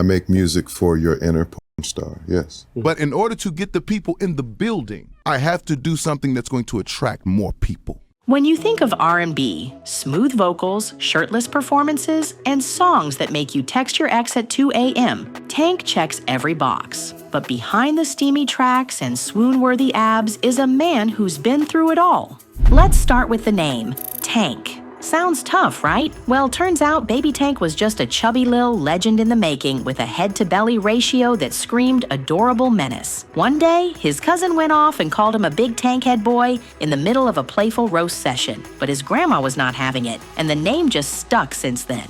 I make music for your inner porn star, yes. But in order to get the people in the building, I have to do something that's going to attract more people. When you think of R&B, smooth vocals, shirtless performances, and songs that make you text your ex at 2 a.m., Tank checks every box. But behind the steamy tracks and swoon-worthy abs is a man who's been through it all. Let's start with the name, Tank. Sounds tough, right? Well, turns out Baby Tank was just a chubby little legend in the making with a head-to-belly ratio that screamed adorable menace. One day, his cousin went off and called him a big tankhead boy in the middle of a playful roast session. But his grandma was not having it, and the name just stuck since then.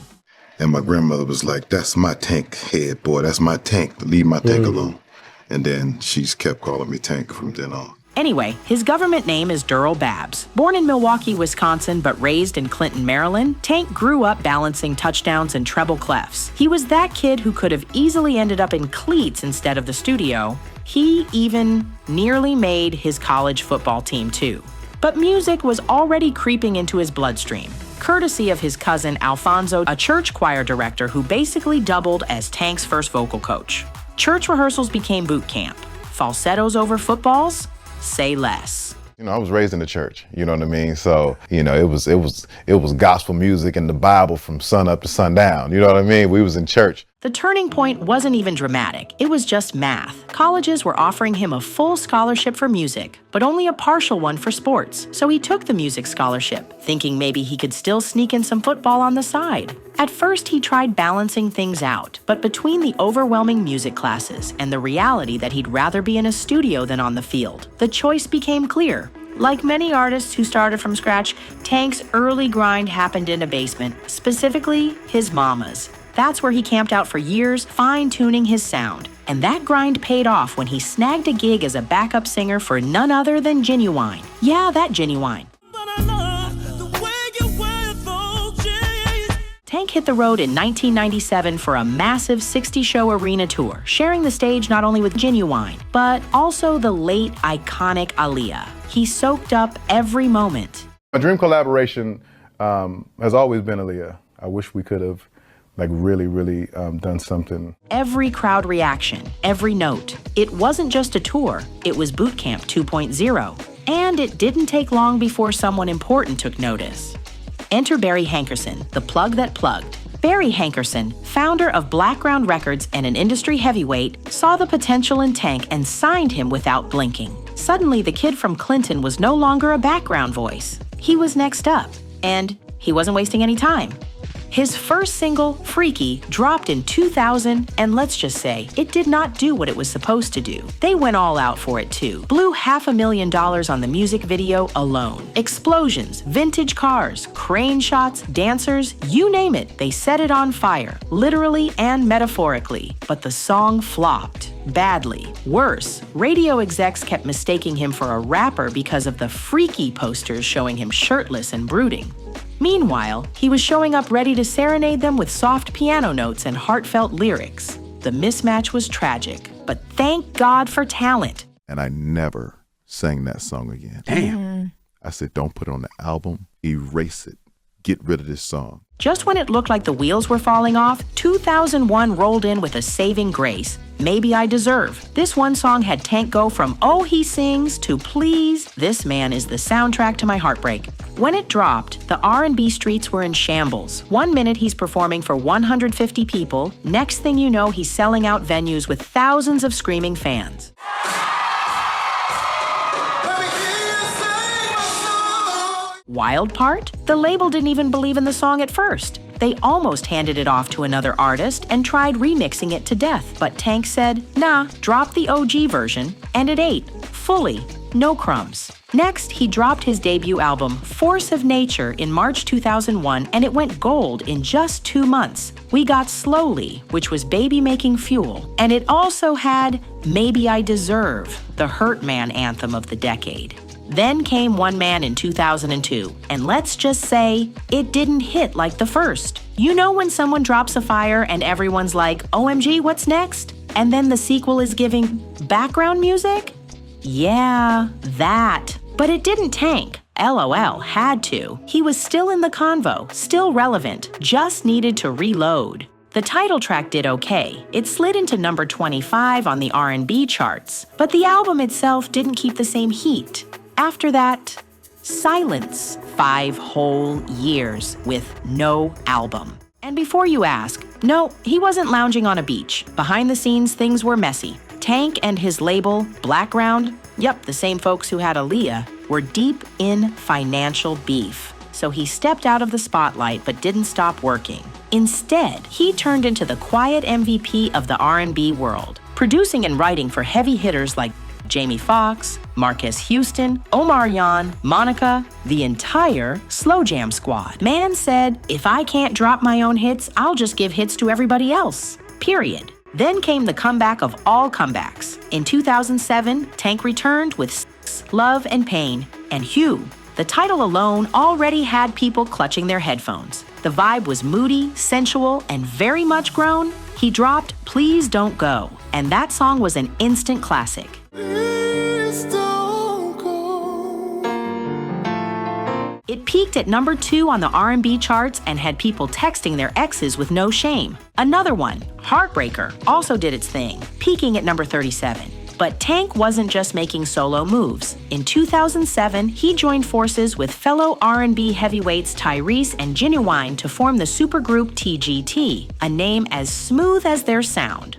And my grandmother was like, that's my tank head, boy, that's my tank, leave my tank alone. And then she's kept calling me Tank from then on. Anyway, his government name is Durrell Babbs. Born in Milwaukee, Wisconsin, but raised in Clinton, Maryland, Tank grew up balancing touchdowns and treble clefs. He was that kid who could have easily ended up in cleats instead of the studio. He even nearly made his college football team, too. But music was already creeping into his bloodstream, courtesy of his cousin Alfonso, a church choir director who basically doubled as Tank's first vocal coach. Church rehearsals became boot camp. Falsettos over footballs? Say less. You know, I was raised in the church, you know what I mean? So, you know, it was gospel music and the Bible from sun up to sundown, you know what I mean? We was in church. The turning point wasn't even dramatic. It was just math. Colleges were offering him a full scholarship for music, but only a partial one for sports. So he took the music scholarship, thinking maybe he could still sneak in some football on the side. At first, he tried balancing things out, but between the overwhelming music classes and the reality that he'd rather be in a studio than on the field, the choice became clear. Like many artists who started from scratch, Tank's early grind happened in a basement, specifically his mama's. That's where he camped out for years, fine-tuning his sound. And that grind paid off when he snagged a gig as a backup singer for none other than Ginuwine. Yeah, that Ginuwine. Tank hit the road in 1997 for a massive 60-show arena tour, sharing the stage not only with Ginuwine, but also the late iconic Aaliyah. He soaked up every moment. My dream collaboration has always been Aaliyah. I wish we could have really done something. Every crowd reaction, every note. It wasn't just a tour, it was Boot Camp 2.0. And it didn't take long before someone important took notice. Enter Barry Hankerson, the plug that plugged. Barry Hankerson, founder of Blackground Records and an industry heavyweight, saw the potential in Tank and signed him without blinking. Suddenly, the kid from Clinton was no longer a background voice. He was next up, and he wasn't wasting any time. His first single, Freaky, dropped in 2000, and let's just say, it did not do what it was supposed to do. They went all out for it too. Blew $500,000 on the music video alone. Explosions, vintage cars, crane shots, dancers, you name it, they set it on fire, literally and metaphorically. But the song flopped. Badly. Worse, radio execs kept mistaking him for a rapper because of the freaky posters showing him shirtless and brooding. Meanwhile, he was showing up ready to serenade them with soft piano notes and heartfelt lyrics. The mismatch was tragic, but thank God for talent. And I never sang that song again. Damn. I said, don't put it on the album, erase it, get rid of this song. Just when it looked like the wheels were falling off, 2001 rolled in with a saving grace. Maybe I Deserve. This one song had Tank go from Oh He Sings to Please, This Man Is the Soundtrack to My Heartbreak. When it dropped, the R&B streets were in shambles. 1 minute he's performing for 150 people, next thing you know he's selling out venues with thousands of screaming fans. Wild part? The label didn't even believe in the song at first. They almost handed it off to another artist and tried remixing it to death, but Tank said, nah, drop the OG version, and it ate, fully, no crumbs. Next, he dropped his debut album, Force of Nature, in March 2001, and it went gold in just 2 months. We got Slowly, which was baby-making fuel, and it also had Maybe I Deserve, the Hurt Man anthem of the decade. Then came One Man in 2002, and let's just say, it didn't hit like the first. You know when someone drops a fire and everyone's like, OMG, what's next? And then the sequel is giving background music? Yeah, that. But it didn't tank. LOL, had to. He was still in the convo, still relevant, just needed to reload. The title track did okay. It slid into number 25 on the R&B charts, but the album itself didn't keep the same heat. After that, silence. 5 whole years with no album. And before you ask, no, he wasn't lounging on a beach. Behind the scenes, things were messy. Tank and his label, Blackground, yep, the same folks who had Aaliyah, were deep in financial beef. So he stepped out of the spotlight but didn't stop working. Instead, he turned into the quiet MVP of the R&B world, producing and writing for heavy hitters like Jamie Foxx, Marquez Houston, Omarion, Monica, the entire Slow Jam squad. Man said, if I can't drop my own hits, I'll just give hits to everybody else. Period. Then came the comeback of all comebacks. In 2007, Tank returned with Sex, Love, and Pain, and Hugh. The title alone already had people clutching their headphones. The vibe was moody, sensual, and very much grown. He dropped Please Don't Go, and that song was an instant classic. It peaked at number 2 on the R&B charts and had people texting their exes with no shame. Another one, Heartbreaker, also did its thing, peaking at number 37. But Tank wasn't just making solo moves. In 2007, he joined forces with fellow R&B heavyweights Tyrese and Ginuwine to form the supergroup TGT, a name as smooth as their sound.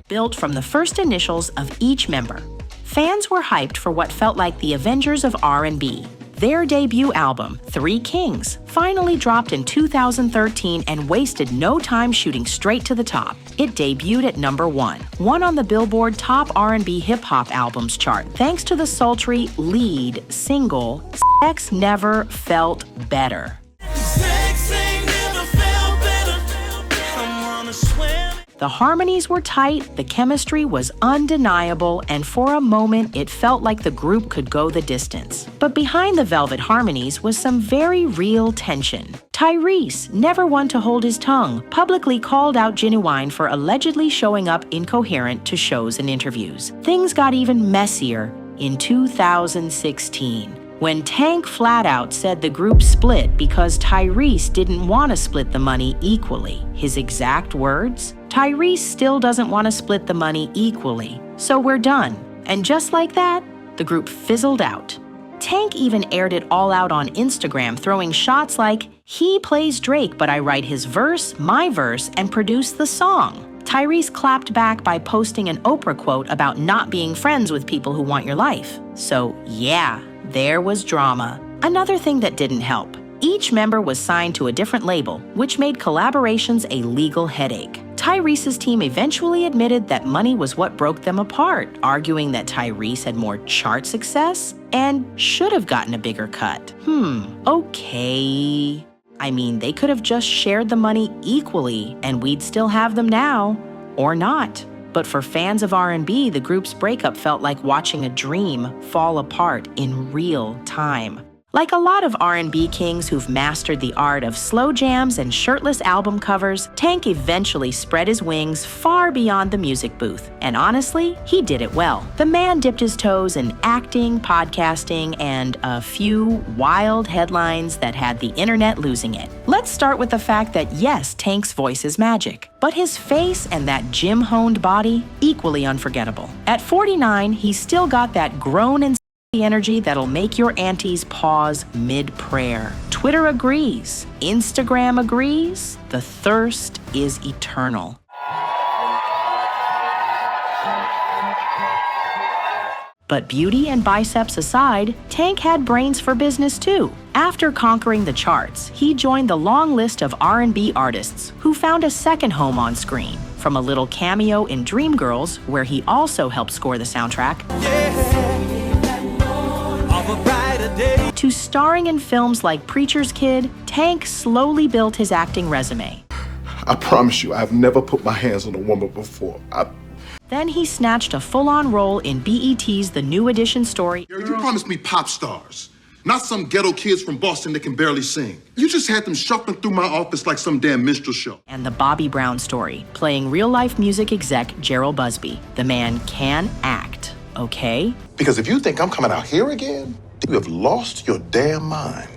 Built from the first initials of each member. Fans were hyped for what felt like the Avengers of R&B. Their debut album, Three Kings, finally dropped in 2013 and wasted no time shooting straight to the top. It debuted at number 1 on the Billboard Top R&B Hip Hop Albums chart, thanks to the sultry lead single, Sex Never Felt Better. The harmonies were tight, the chemistry was undeniable, and for a moment it felt like the group could go the distance. But behind the velvet harmonies was some very real tension. Tyrese, never one to hold his tongue, publicly called out Ginuwine for allegedly showing up incoherent to shows and interviews. Things got even messier in 2016. When Tank flat out said the group split because Tyrese didn't want to split the money equally. His exact words? Tyrese still doesn't want to split the money equally, so we're done. And just like that, the group fizzled out. Tank even aired it all out on Instagram, throwing shots like, he plays Drake, but I write his verse, my verse, and produce the song. Tyrese clapped back by posting an Oprah quote about not being friends with people who want your life. So yeah, there was drama. Another thing that didn't help. Each member was signed to a different label, which made collaborations a legal headache. Tyrese's team eventually admitted that money was what broke them apart, arguing that Tyrese had more chart success and should have gotten a bigger cut. Okay. I mean, they could have just shared the money equally and we'd still have them now, or not. But for fans of R&B, the group's breakup felt like watching a dream fall apart in real time. Like a lot of R&B kings who've mastered the art of slow jams and shirtless album covers, Tank eventually spread his wings far beyond the music booth. And honestly, he did it well. The man dipped his toes in acting, podcasting, and a few wild headlines that had the internet losing it. Let's start with the fact that yes, Tank's voice is magic, but his face and that gym-honed body, equally unforgettable. At 49, he's still got that grown and energy that'll make your aunties pause mid-prayer. Twitter agrees. Instagram agrees. The thirst is eternal. But beauty and biceps aside, Tank had brains for business too. After conquering the charts, he joined the long list of R&B artists who found a second home on screen. From a little cameo in Dreamgirls, where he also helped score the soundtrack, to starring in films like Preacher's Kid, Tank slowly built his acting resume. I promise you, I've never put my hands on a woman before. Then he snatched a full-on role in BET's The New Edition story. You promised me pop stars, not some ghetto kids from Boston that can barely sing. You just had them shuffling through my office like some damn minstrel show. And The Bobby Brown Story, playing real-life music exec Gerald Busby. The man can act, okay? Because if you think I'm coming out here again, you have lost your damn mind.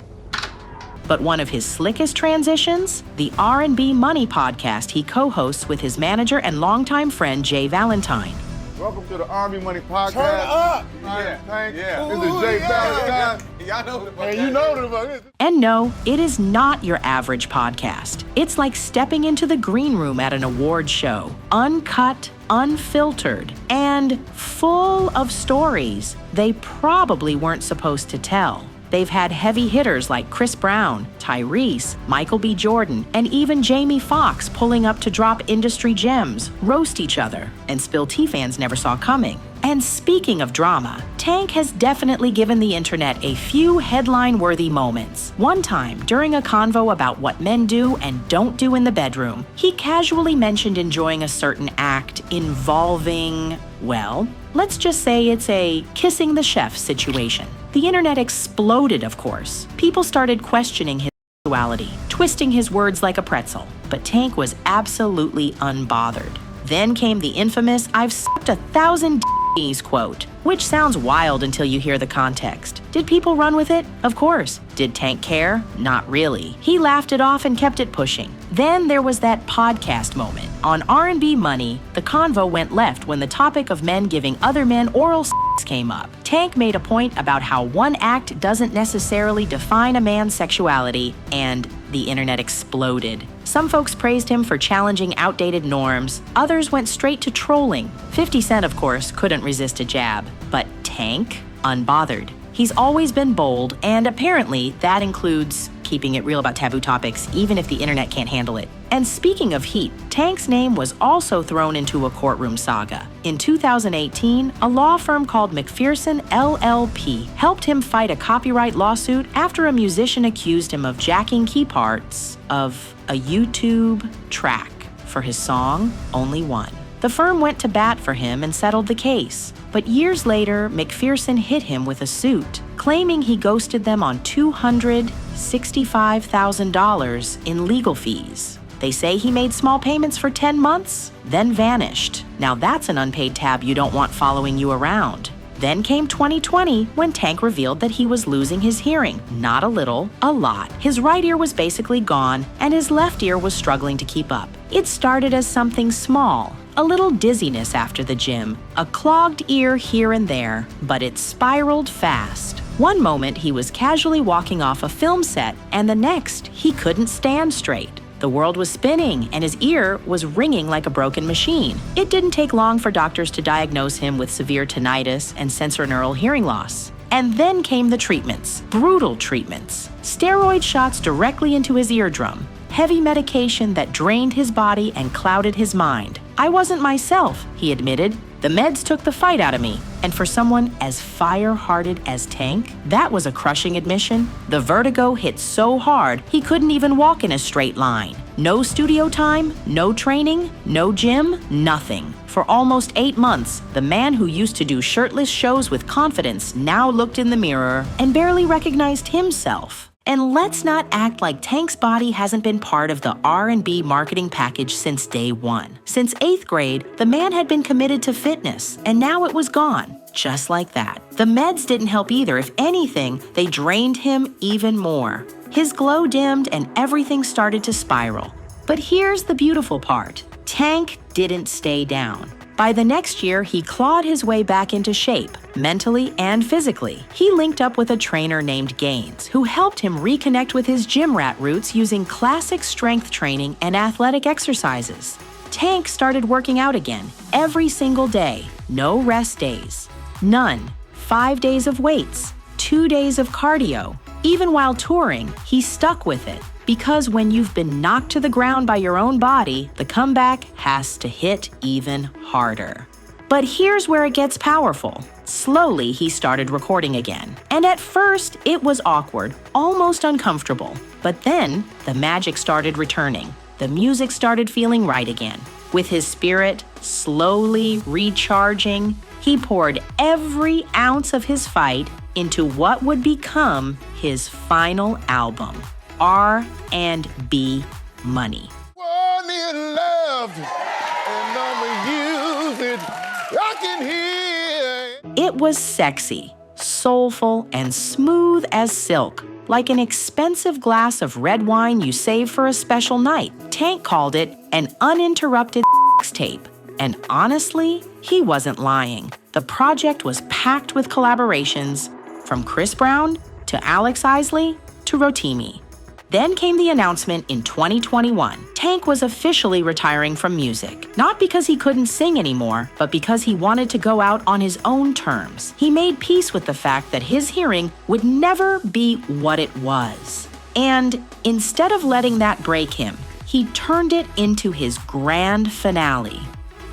But one of his slickest transitions? The R&B Money podcast he co-hosts with his manager and longtime friend Jay Valentine. Welcome to the R&B Money Podcast. Turn up! Yeah. This is Jay Valentine. Y'all know the fuck. You know the fuck. And no, it is not your average podcast. It's like stepping into the green room at an award show. Uncut, unfiltered, and full of stories they probably weren't supposed to tell. They've had heavy hitters like Chris Brown, Tyrese, Michael B. Jordan, and even Jamie Foxx pulling up to drop industry gems, roast each other, and spill tea fans never saw coming. And speaking of drama, Tank has definitely given the internet a few headline-worthy moments. One time, during a convo about what men do and don't do in the bedroom, he casually mentioned enjoying a certain act involving, well, let's just say it's a kissing the chef situation. The internet exploded, of course. People started questioning his sexuality, twisting his words like a pretzel. But Tank was absolutely unbothered. Then came the infamous "I've sucked 1,000 d***s" quote, which sounds wild until you hear the context. Did people run with it? Of course. Did Tank care? Not really. He laughed it off and kept it pushing. Then there was that podcast moment. On R&B Money, the convo went left when the topic of men giving other men oral sex came up. Tank made a point about how one act doesn't necessarily define a man's sexuality, and the internet exploded. Some folks praised him for challenging outdated norms. Others went straight to trolling. 50 Cent, of course, couldn't resist a jab. But Tank? Unbothered. He's always been bold, and apparently that includes keeping it real about taboo topics, even if the internet can't handle it. And speaking of heat, Tank's name was also thrown into a courtroom saga. In 2018, a law firm called McPherson LLP helped him fight a copyright lawsuit after a musician accused him of jacking key parts of a YouTube track for his song, Only One. The firm went to bat for him and settled the case. But years later, McPherson hit him with a suit, claiming he ghosted them on $265,000 in legal fees. They say he made small payments for 10 months, then vanished. Now that's an unpaid tab you don't want following you around. Then came 2020 when Tank revealed that he was losing his hearing. Not a little, a lot. His right ear was basically gone, and his left ear was struggling to keep up. It started as something small, a little dizziness after the gym, a clogged ear here and there, but it spiraled fast. One moment he was casually walking off a film set, and the next he couldn't stand straight. The world was spinning, and his ear was ringing like a broken machine. It didn't take long for doctors to diagnose him with severe tinnitus and sensorineural hearing loss. And then came the treatments, brutal treatments. Steroid shots directly into his eardrum, heavy medication that drained his body and clouded his mind. I wasn't myself, he admitted. The meds took the fight out of me. And for someone as fire-hearted as Tank, that was a crushing admission. The vertigo hit so hard, he couldn't even walk in a straight line. No studio time, no training, no gym, nothing. For almost 8 months, the man who used to do shirtless shows with confidence now looked in the mirror and barely recognized himself. And let's not act like Tank's body hasn't been part of the R&B marketing package since day one. Since 8th grade, the man had been committed to fitness, and now it was gone, just like that. The meds didn't help either. If anything, they drained him even more. His glow dimmed and everything started to spiral. But here's the beautiful part. Tank didn't stay down. By the next year, he clawed his way back into shape, mentally and physically. He linked up with a trainer named Gaines, who helped him reconnect with his gym rat roots using classic strength training and athletic exercises. Tank started working out again, every single day, no rest days. None. 5 days of weights, 2 days of cardio. Even while touring, he stuck with it. Because when you've been knocked to the ground by your own body, the comeback has to hit even harder. But here's where it gets powerful. Slowly, he started recording again. And at first, it was awkward, almost uncomfortable. But then, the magic started returning. The music started feeling right again. With his spirit slowly recharging, he poured every ounce of his fight into what would become his final album. R&B Money. One in love, and I'ma use it. I can hear. It was sexy, soulful, and smooth as silk, like an expensive glass of red wine you save for a special night. Tank called it an uninterrupted tape. And honestly, he wasn't lying. The project was packed with collaborations, from Chris Brown to Alex Isley to Rotimi. Then came the announcement in 2021. Tank was officially retiring from music, not because he couldn't sing anymore, but because he wanted to go out on his own terms. He made peace with the fact that his hearing would never be what it was. And instead of letting that break him, he turned it into his grand finale.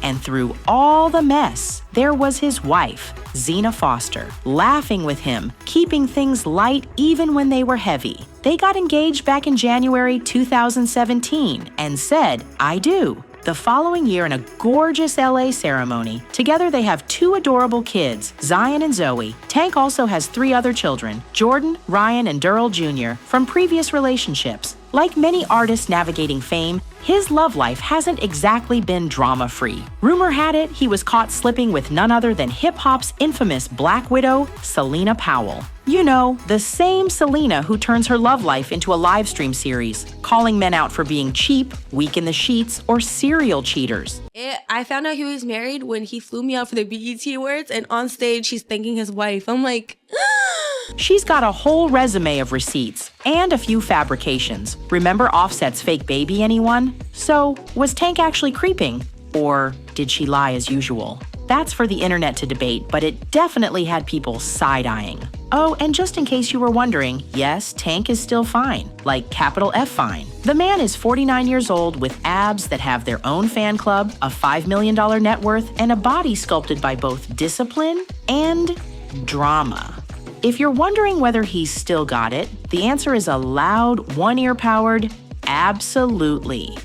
And through all the mess, there was his wife, Zena Foster, laughing with him, keeping things light even when they were heavy. They got engaged back in January 2017 and said, "I do." The following year in a gorgeous LA ceremony, together they have 2 adorable kids, Zion and Zoe. Tank also has 3 other children, Jordan, Ryan, and Durrell Jr., from previous relationships. Like many artists navigating fame, his love life hasn't exactly been drama-free. Rumor had it he was caught slipping with none other than hip-hop's infamous Black Widow, Selena Powell. You know, the same Selena who turns her love life into a live stream series, calling men out for being cheap, weak in the sheets, or serial cheaters. I found out he was married when he flew me out for the BET Awards, and on stage he's thanking his wife. I'm like, She's got a whole resume of receipts and a few fabrications. Remember Offset's fake baby, anyone? So, was Tank actually creeping? Or did she lie as usual? That's for the internet to debate, but it definitely had people side-eyeing. Oh, and just in case you were wondering, yes, Tank is still fine, like capital F fine. The man is 49 years old with abs that have their own fan club, a $5 million net worth, and a body sculpted by both discipline and drama. If you're wondering whether he's still got it, the answer is a loud, one-ear powered absolutely.